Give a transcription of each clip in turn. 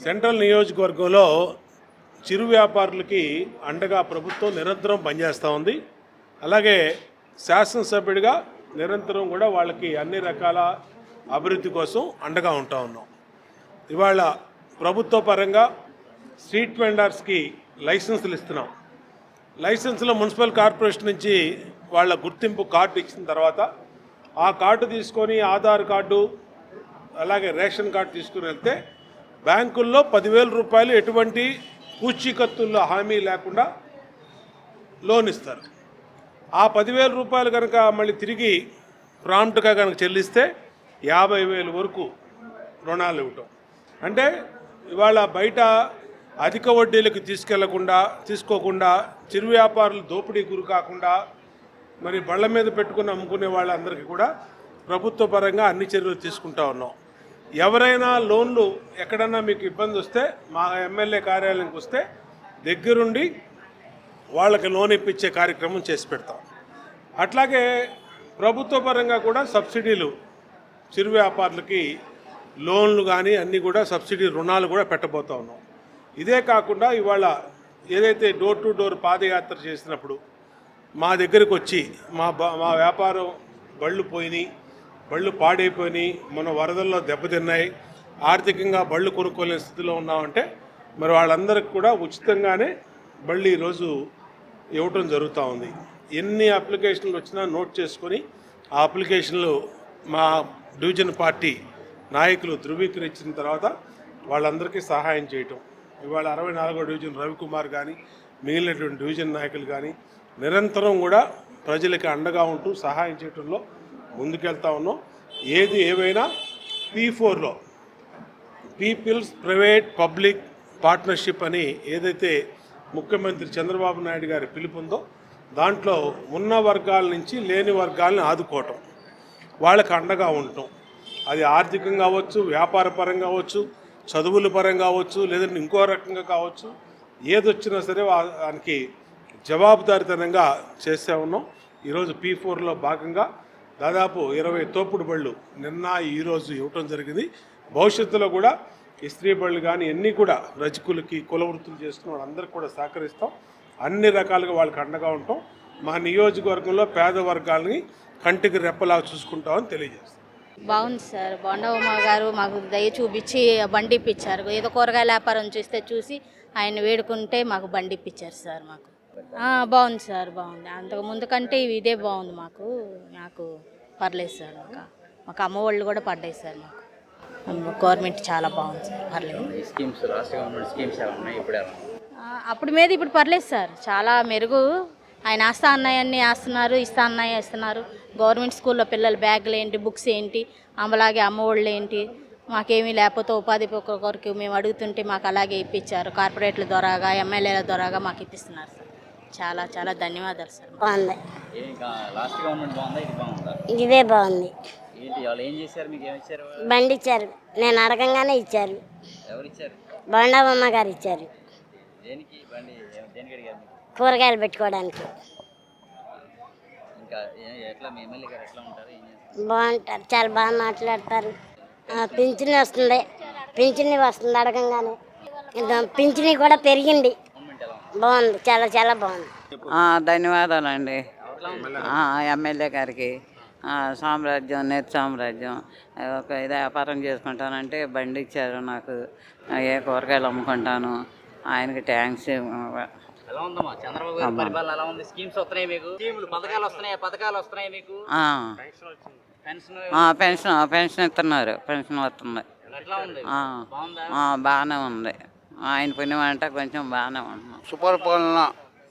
Central నియోజకవర్గంలో చిరు వ్యాపారులకి అండగా ప్రభుత్వం నిరంతరం పనిచేస్తూ ఉంది. అలాగే శాసనసభ్యుడిగా నిరంతరం కూడా వాళ్ళకి అన్ని రకాల అభివృద్ధి కోసం అండగా ఉంటా ఉన్నాం. ఇవాళ ప్రభుత్వ పరంగా స్ట్రీట్ వెండర్స్కి లైసెన్సులు ఇస్తున్నాం. లైసెన్స్లో మున్సిపల్ కార్పొరేషన్ నుంచి వాళ్ళ గుర్తింపు కార్డు ఇచ్చిన తర్వాత ఆ కార్డు తీసుకొని ఆధార్ కార్డు అలాగే రేషన్ కార్డు తీసుకుని వెళ్తే బ్యాంకుల్లో 10,000 రూపాయలు ఎటువంటి పూచీకత్తుల్లో హామీ లేకుండా లోన్ ఇస్తారు. ఆ 10,000 రూపాయలు కనుక మళ్ళీ తిరిగి ప్రాంప్ట్గా కనుక చెల్లిస్తే 50,000 వరకు రుణాలు ఇవ్వటం. అంటే ఇవాళ బయట అధిక వడ్డీలకు తీసుకోకుండా చిరు వ్యాపారులు దోపిడీ గురి కాకుండా మరి బళ్ళ మీద పెట్టుకుని అమ్ముకునే వాళ్ళందరికీ కూడా ప్రభుత్వ పరంగా అన్ని చర్యలు తీసుకుంటా ఉన్నాం. ఎవరైనా లోన్లు ఎక్కడన్నా మీకు ఇబ్బంది వస్తే మా ఎమ్మెల్యే కార్యాలయానికి వస్తే దగ్గరుండి వాళ్ళకి లోన్ ఇప్పించే కార్యక్రమం చేసి పెడతాం. అట్లాగే ప్రభుత్వ పరంగా కూడా సబ్సిడీలు చిరు వ్యాపారులకి లోన్లు కానీ అన్నీ కూడా సబ్సిడీ రుణాలు కూడా పెట్టబోతా ఉన్నాం. ఇదే కాకుండా ఇవాళ ఏదైతే డోర్ టు డోర్ పాదయాత్ర చేసినప్పుడు మా దగ్గరకు వచ్చి మా వ్యాపారం బళ్ళు పోయినాయి, బళ్ళు పాడైపోయినాయి, మన వరదల్లో దెబ్బతిన్నాయి, ఆర్థికంగా బళ్ళు కొనుక్కోలేని స్థితిలో ఉన్నామంటే మరి వాళ్ళందరికీ కూడా ఉచితంగానే బళ్ళు ఈరోజు ఇవ్వటం జరుగుతూ ఉంది. ఎన్ని అప్లికేషన్లు వచ్చినా నోట్ చేసుకొని ఆ అప్లికేషన్లు మా డివిజన్ పార్టీ నాయకులు ధృవీకరించిన తర్వాత వాళ్ళందరికీ సహాయం చేయటం. ఇవాళ 64వ డివిజన్ రవికుమార్ కానీ మిగిలినటువంటి డివిజన్ నాయకులు కానీ నిరంతరం కూడా ప్రజలకి అండగా ఉంటూ సహాయం చేయడంలో ముందుకెళ్తా ఉన్నాం. ఏది ఏవైనా P4లో పీపుల్స్ ప్రైవేట్ పబ్లిక్ పార్ట్నర్షిప్ అని ఏదైతే ముఖ్యమంత్రి చంద్రబాబు నాయుడు గారి పిలుపుందో దాంట్లో ఉన్న వర్గాల నుంచి లేని వర్గాలను ఆదుకోవటం, వాళ్ళకి అండగా ఉండటం. అది ఆర్థికంగా కావచ్చు, వ్యాపార పరంగా కావచ్చు, చదువుల పరంగా కావచ్చు, లేదంటే ఇంకో రకంగా కావచ్చు, ఏదొచ్చినా సరే దానికి జవాబుదారితనంగా చేస్తూ ఉన్నాం. ఈరోజు P4లో భాగంగా దాదాపు 20 తోపుడు బళ్ళు నిన్న ఈరోజు ఇవ్వటం జరిగింది. భవిష్యత్తులో కూడా ఇస్త్రీ బళ్ళు కానీ అన్నీ కూడా రజకులకి కుల వృత్తులు చేసుకున్న వాళ్ళందరికీ కూడా సహకరిస్తాం. అన్ని రకాలుగా వాళ్ళకి అండగా ఉంటాం. మా నియోజకవర్గంలో పేద వర్గాలని కంటికి రెప్పలాగా చూసుకుంటామని తెలియజేస్తాం. బాగుంది సార్. బొండమ్మ గారు మాకు దయ చూపించి బండి ఇప్పించారు. ఏదో కూరగాయల వ్యాపారం చూసి ఆయన వేడుకుంటే మాకు బండి ఇప్పించారు సార్. బాగుంది సార్, బాగుంది. అంతకు ముందు కంటే ఇదే బాగుంది. నాకు పర్లేదు సార్. మాకు అమ్మఒళ్ళు కూడా పడ్డాయి సార్. మాకు గవర్నమెంట్ చాలా బాగుంది సార్, పర్లేదు. అప్పుడు మీద ఇప్పుడు పర్లేదు సార్, చాలా మెరుగు. ఆయన ఆస్తా అన్నాయన్నీ వేస్తున్నారు, ఇస్తున్నారు. గవర్నమెంట్ స్కూల్లో పిల్లల బ్యాగులు ఏంటి, బుక్స్ ఏంటి, అలాగే అమ్మఒళ్ళు ఏంటి, మాకేమీ లేకపోతే ఉపాధి కొరకు మేము అడుగుతుంటే మాకు అలాగే ఇప్పించారు. కార్పొరేట్ల ద్వారాగా ఎమ్మెల్యేల ద్వారాగా మాకు ఇప్పిస్తున్నారు సార్. చాలా చాలా ధన్యవాదాలు సార్. బాగుంది. ఇదే బాగుంది. బండి ఇచ్చారు, నేను అడగంగానే ఇచ్చారు. బొండమ్మ గారు ఇచ్చారు. కూరగాయలు పెట్టుకోవడానికి బాగుంటారు, చాలా బాగా మాట్లాడతారు. పింఛని వస్తుంది అడగంగానే. పింఛని కూడా పెరిగింది, బాగుంది, చాలా చాలా బాగుంది. ధన్యవాదాలండి ఎమ్మెల్యే గారికి. సామ్రాజ్యం నెట్ సామ్రాజ్యం ఒక వ్యాపారం చేసుకుంటానంటే బండి ఇచ్చారు నాకు. ఏ కూరగాయలు అమ్ముకుంటాను, ఆయనకి ట్యాంక్స్. పెన్షన్ ఇస్తున్నారు, పెన్షన్ వస్తుంది. బాగానే ఉంది. ఆయన పుణ్యం అంటే కొంచెం బాగానే ఉంది. సుపరిపాలన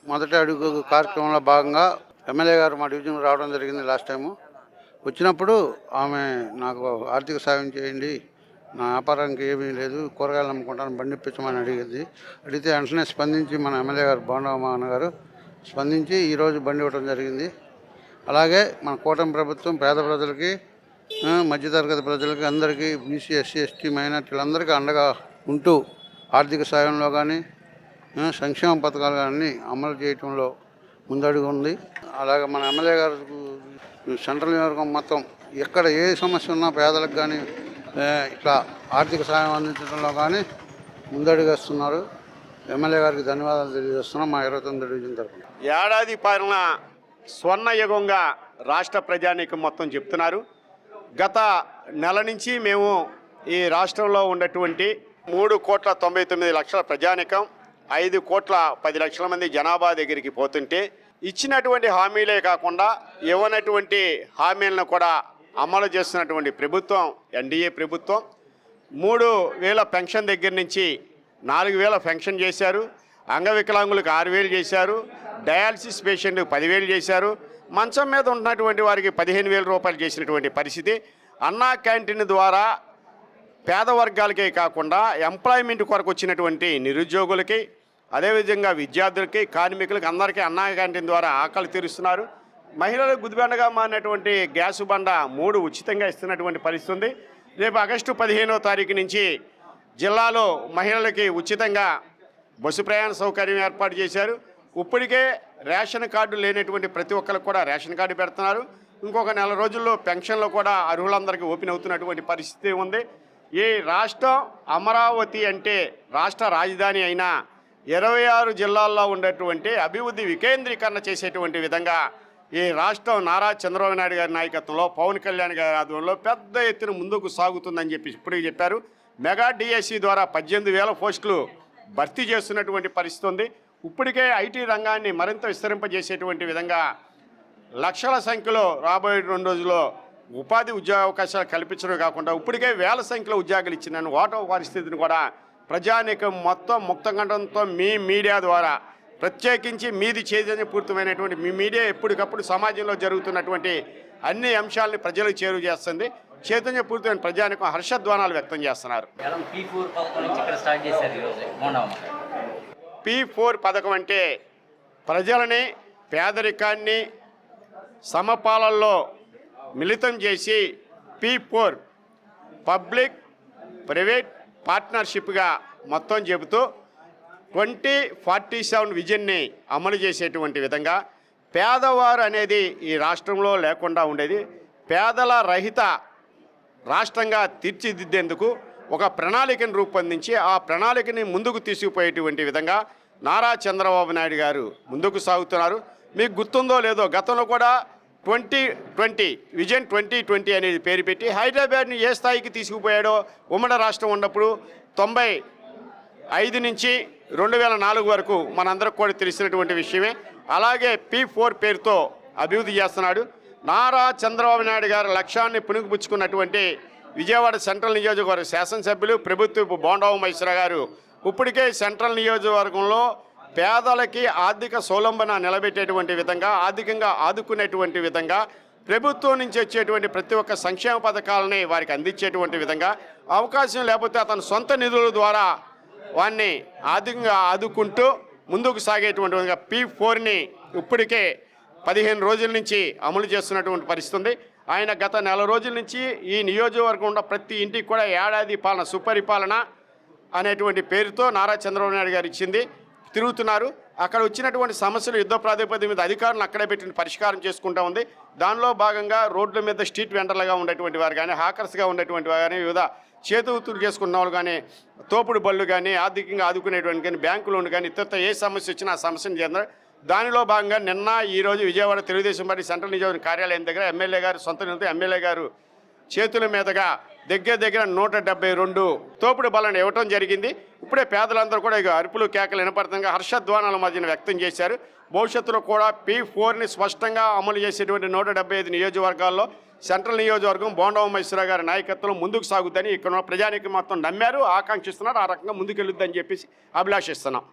మొదటి అడుగు కార్యక్రమంలో భాగంగా ఎమ్మెల్యే గారు మా డివిజన్ రావడం జరిగింది. లాస్ట్ టైము వచ్చినప్పుడు ఆమె నాకు ఆర్థిక సాయం చేయండి, నా వ్యాపారానికి ఏమీ లేదు, కూరగాయలు అమ్ముకుంటాను, బండి ఇప్పించమని అడిగితే వెంటనే స్పందించి మన ఎమ్మెల్యే గారు బొండమ్మ గారు స్పందించి ఈరోజు బండి ఇవ్వడం జరిగింది. అలాగే మన కూటమి ప్రభుత్వం పేద ప్రజలకి, మధ్యతరగతి ప్రజలకి, అందరికీ బీసీ ఎస్సీ ఎస్టీ మైనార్టీలందరికీ అండగా ఉంటూ ఆర్థిక సాయంలో కానీ సంక్షేమ పథకాలు కానీ అమలు చేయటంలో ముందడుగు ఉంది. అలాగే మన ఎమ్మెల్యే గారు సెంట్రల్ నియోజకవర్గం మొత్తం ఎక్కడ ఏ సమస్య ఉన్నా పేదలకు కానీ ఇట్లా ఆర్థిక సాయం అందించడంలో కానీ ముందడుగేస్తున్నారు. ఎమ్మెల్యే గారికి ధన్యవాదాలు తెలియజేస్తున్నాం మా 29 డివిజన్ తరఫున. ఏడాది పాలన స్వర్ణయుగంగా రాష్ట్ర ప్రజానీకం మొత్తం చెప్తున్నారు. గత నెల నుంచి మేము ఈ రాష్ట్రంలో ఉన్నటువంటి 3,99,00,000 ప్రజానీకం 5,10,00,000 మంది జనాభా దగ్గరికి పోతుంటే ఇచ్చినటువంటి హామీలే కాకుండా ఇవ్వనటువంటి హామీలను కూడా అమలు చేస్తున్నటువంటి ప్రభుత్వం ఎన్డీఏ ప్రభుత్వం. 3,000 పెన్షన్ దగ్గర నుంచి 4,000 పెన్షన్ చేశారు. అంగవికలాంగులకు 6,000 చేశారు. డయాలసిస్ పేషెంట్ 10,000 చేశారు. మంచం మీద ఉన్నటువంటి వారికి 15,000 రూపాయలు చేసినటువంటి పరిస్థితి. అన్నా క్యాంటీన్ ద్వారా పేద వర్గాలకే కాకుండా ఎంప్లాయ్మెంట్ కొరకు వచ్చినటువంటి నిరుద్యోగులకి, అదేవిధంగా విద్యార్థులకి, కార్మికులకి అందరికీ అన్నా క్యాంటీన్ ద్వారా ఆకలి తీరుస్తున్నారు. మహిళలకు గుదిబండగా మారినటువంటి గ్యాసు బండ 3 ఉచితంగా ఇస్తున్నటువంటి పరిస్థితి ఉంది. రేపు ఆగస్టు 15వ తారీఖు నుంచి జిల్లాలో మహిళలకి ఉచితంగా బస్సు ప్రయాణ సౌకర్యం ఏర్పాటు చేశారు. ఇప్పటికే రేషన్ కార్డు లేనటువంటి ప్రతి ఒక్కరికి కూడా రేషన్ కార్డు పెడుతున్నారు. ఇంకొక నెల రోజుల్లో పెన్షన్లు కూడా అర్హులందరికీ ఓపెన్ అవుతున్నటువంటి పరిస్థితి ఉంది. ఈ రాష్ట్రం అమరావతి అంటే రాష్ట్ర రాజధాని అయినా 26 జిల్లాల్లో ఉండేటువంటి అభివృద్ధి వికేంద్రీకరణ చేసేటువంటి విధంగా ఈ రాష్ట్రం నారా చంద్రబాబు నాయుడు గారి నాయకత్వంలో, పవన్ కళ్యాణ్ గారి ఆధ్వర్యంలో పెద్ద ఎత్తున ముందుకు సాగుతుందని చెప్పి ఇప్పటికీ చెప్పారు. మెగా డిఎస్సి ద్వారా 18,000 పోస్టులు భర్తీ చేస్తున్నటువంటి పరిస్థితి ఉంది. ఇప్పటికే ఐటీ రంగాన్ని మరింత విస్తరింపజేసేటువంటి విధంగా లక్షల సంఖ్యలో రాబోయే 2 రోజుల్లో ఉపాధి ఉద్యోగ అవకాశాలు కల్పించడం కాకుండా ఇప్పటికే వేల సంఖ్యలో ఉద్యోగాలు ఇచ్చిన ఓటో పరిస్థితిని కూడా ప్రజానీకం మొత్తం ముక్తకంఠంతో మీ మీడియా ద్వారా, ప్రత్యేకించి మీది చైతన్యపూరితమైనటువంటి మీ మీడియా ఎప్పటికప్పుడు సమాజంలో జరుగుతున్నటువంటి అన్ని అంశాలని ప్రజలకు చేరువ చేస్తుంది. చైతన్యపూరితమైన ప్రజానీకం హర్షధ్వానాలు వ్యక్తం చేస్తున్నారు. P4 పథకం అంటే ప్రజలని పేదరికాన్ని సమపాలనలో మిళితం చేసి P4 పబ్లిక్ ప్రైవేట్ పార్ట్నర్షిప్గా మొత్తం చెబుతూ 2047 విజన్ని అమలు చేసేటువంటి విధంగా పేదవారు అనేది ఈ రాష్ట్రంలో లేకుండా ఉండేది. పేదల రహిత రాష్ట్రంగా తీర్చిదిద్దేందుకు ఒక ప్రణాళికను రూపొందించి ఆ ప్రణాళికని ముందుకు తీసుకుపోయేటువంటి విధంగా నారా చంద్రబాబు నాయుడు గారు ముందుకు సాగుతున్నారు. మీకు గుర్తుందో లేదో, గతంలో కూడా 2020 విజన్ 2020 అనేది పేరు పెట్టి హైదరాబాద్ని ఏ స్థాయికి తీసుకుపోయాడో ఉమ్మడి రాష్ట్రం ఉన్నప్పుడు 95 నుంచి 2004 వరకు మనందరికి కూడా తెలిసినటువంటి విషయమే. అలాగే P4 పేరుతో అభివృద్ధి చేస్తున్నాడు. నారా చంద్రబాబు నాయుడు గారు లక్ష్యాన్ని పుణుకుపుచ్చుకున్నటువంటి విజయవాడ సెంట్రల్ నియోజకవర్గ శాసనసభ్యులు ప్రభుత్వపు బోండా ఉమేశ్వర గారు ఇప్పటికే సెంట్రల్ నియోజకవర్గంలో పేదలకి ఆర్థిక సౌలంబన నిలబెట్టేటువంటి విధంగా, ఆర్థికంగా ఆదుకునేటువంటి విధంగా, ప్రభుత్వం నుంచి వచ్చేటువంటి ప్రతి ఒక్క సంక్షేమ పథకాలని వారికి అందించేటువంటి విధంగా, అవకాశం లేకపోతే అతని సొంత నిధుల ద్వారా వారిని ఆర్థికంగా ఆదుకుంటూ ముందుకు సాగేటువంటి విధంగా P4ని ఇప్పటికే 15 రోజుల నుంచి అమలు చేస్తున్నటువంటి పరిస్థితి ఉంది. ఆయన గత నెల రోజుల నుంచి ఈ నియోజకవర్గం ఉన్న ప్రతి ఇంటికి కూడా ఏడాది పాలన సుపరిపాలన అనేటువంటి పేరుతో నారా చంద్రబాబు నాయుడు గారు ఇచ్చింది తిరుగుతున్నారు. అక్కడ వచ్చినటువంటి సమస్యలు యుద్ధ ప్రాతిపదిక మీద అధికారులను అక్కడే పెట్టి పరిష్కారం చేసుకుంటూ ఉంది. దానిలో భాగంగా రోడ్ల మీద స్ట్రీట్ వెండర్లుగా ఉండేటువంటి వారు కానీ, హాకర్స్గా ఉండేటువంటి వారు కానీ, వివిధ చేతులు చేసుకున్న వాళ్ళు కానీ, తోపుడు బళ్ళు కానీ, ఆర్థికంగా ఆదుకునేటువంటి కానీ, బ్యాంకు లోన్లు కానీ, ఇతర ఏ సమస్య వచ్చినా ఆ సమస్యను చెందారు. దానిలో భాగంగా నిన్న ఈరోజు విజయవాడ తెలుగుదేశం పార్టీ సెంట్రల్ నియోజకవర్గ కార్యాలయం దగ్గర ఎమ్మెల్యే గారు సొంత నిధులతో ఎమ్మెల్యే గారు చేతుల మీదుగా దగ్గర 172 తోపుడు బలను ఇవ్వటం జరిగింది. ఇప్పుడే పేదలందరూ కూడా ఇక అరుపులు కేకలు వినపడుతుండగా హర్షధ్వానాల మధ్యన వ్యక్తం చేశారు. భవిష్యత్తులో కూడా P4ని స్పష్టంగా అమలు చేసేటువంటి 175 నియోజకవర్గాల్లో సెంట్రల్ నియోజకవర్గం బోండా ఉమేశ్వర గారి నాయకత్వంలో ముందుకు సాగుద్దని ఇక్కడ ప్రజానికి మొత్తం నమ్మారు, ఆకాంక్షిస్తున్నారు. ఆ రకంగా ముందుకెళ్ళుద్దని చెప్పేసి అభిలాషిస్తున్నాం.